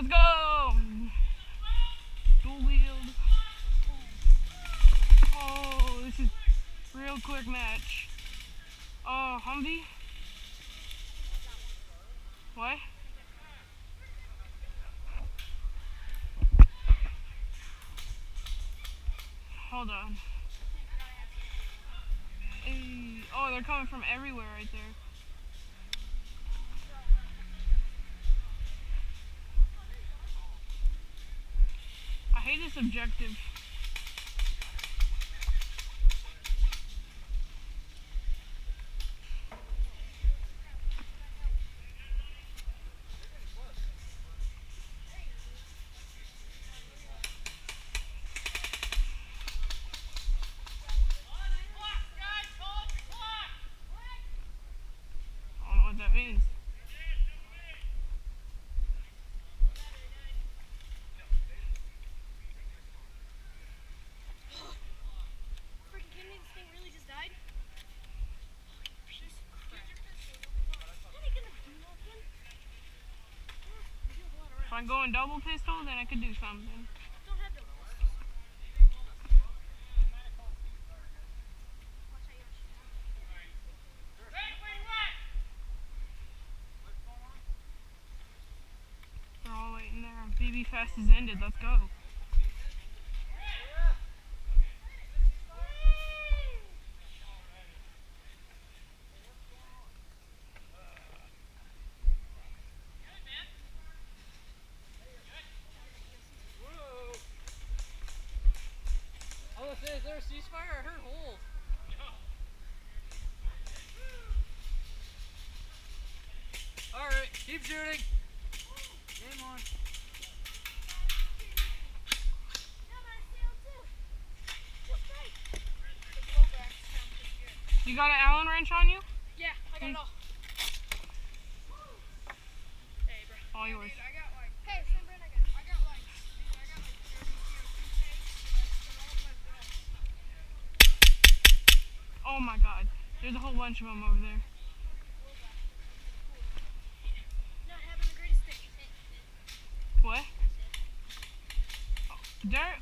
Let's go! Dual wield. Oh, this is real quick match. Oh, Humvee? What? Hold on. Hey. Oh, they're coming from everywhere right there. I hate this objective. I don't know what that means. If I'm going double pistol, then I could do something. They're all waiting there. BB Fest is ended. Let's go. Is there a ceasefire? I heard hold. Alright, keep shooting. Game on. You got an Allen wrench on you? Yeah, I got it all. Hey, bro. All yours. I got like, hey, same brand I got. I got like 30 CO2 Oh my god. There's a whole bunch of them over there. Not having the greatest day. What?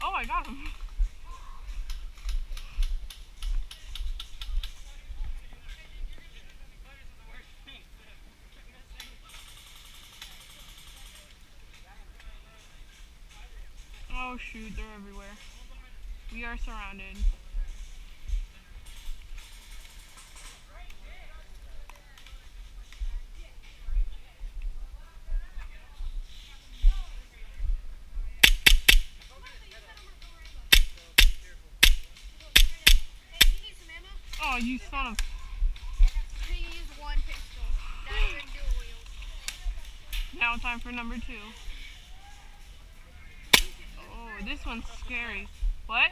Oh, I got him. Oh shoot, they're everywhere. We are surrounded. Oh, you son of... He used one pistol. Not even dual wield. Now time for number 2. Oh, this one's scary. What?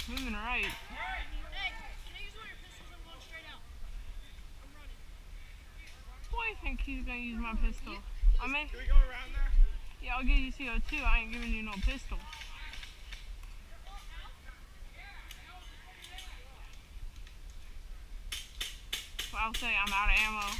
Moving right. Hey, can I use one of your pistols? I'm going straight out. I'm running. Why do you think he's gonna use my pistol? I may... Can we go around there? Yeah, I'll give you CO2. I ain't giving you no pistol. So I'll say I'm out of ammo.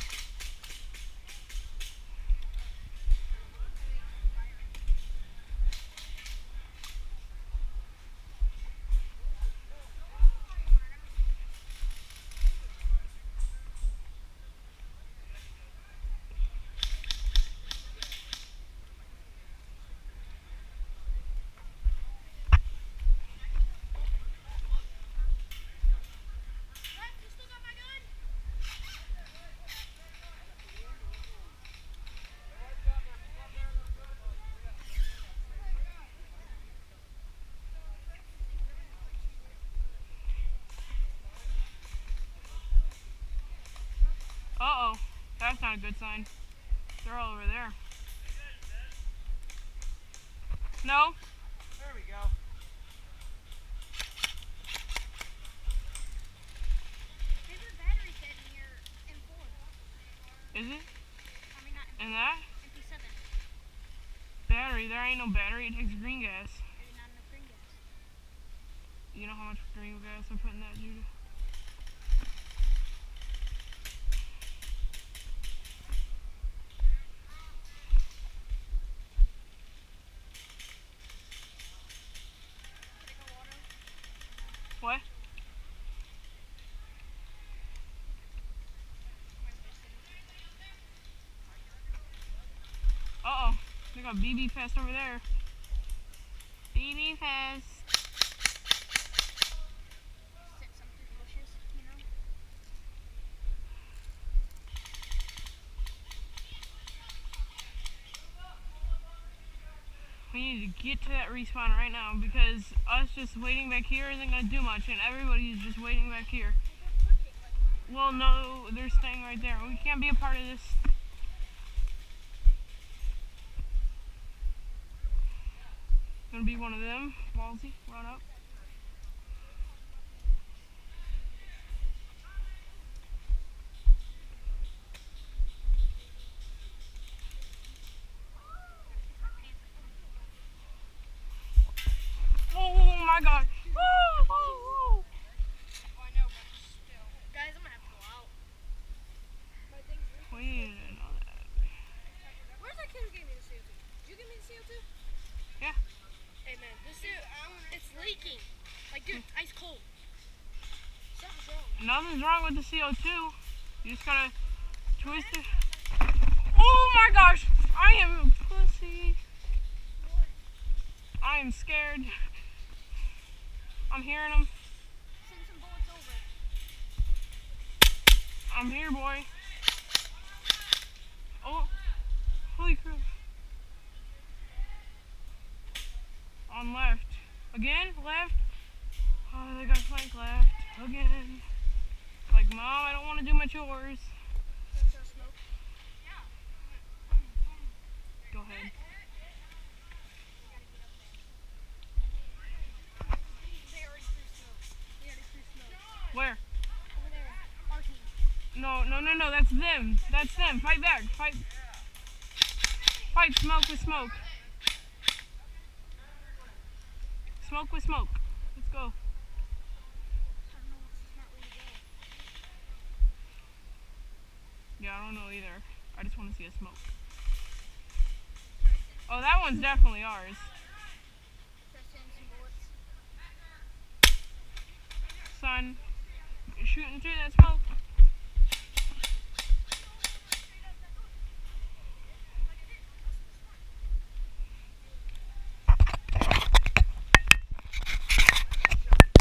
Uh-oh. That's not a good sign. They're all over there. No? There we go. There's a battery set in your M4. Is it? I mean, not In that? MP7. Battery? There ain't no battery. It takes green gas. Maybe not enough green gas. You know how much green gas I put in that, Judah? What? Uh-oh. They got BB Fest over there. BB Fest. Sit some through the bushes, you know? We need to get to that respawn right now because us just waiting back here isn't going to do much and everybody's just waiting back here. Well, no, they're staying right there. We can't be a part of this. Gonna be one of them. Ballsy, run up. Oh my god. Woo, woo, woo. I know, but still. Guys, I'm gonna have to go out. We didn't know that. Where's that kid who gave me the CO2? Did you give me the CO2? Yeah. Hey man, this it's leaking. Like, dude, ice cold. Something's wrong. Nothing's wrong with the CO2. You just gotta twist it. Oh my gosh! I am a pussy. I am scared. I'm hearing them. Send some bullets over. I'm here, boy. Oh, holy crap. On left. Again? Left? Oh, they got flank left. Again. Like, Mom, I don't want to do my chores. Smoke. Go ahead. They already threw smoke. They already threw smoke. Where? Over there. Our team. No, that's them. That's them. Fight back. Fight. Fight smoke with smoke. Smoke with smoke. Let's go. I don't know. It's not really good. Yeah, I don't know either. I just want to see a smoke. Oh, that one's definitely ours. Just send some bullets. Son, you're shooting through that smoke.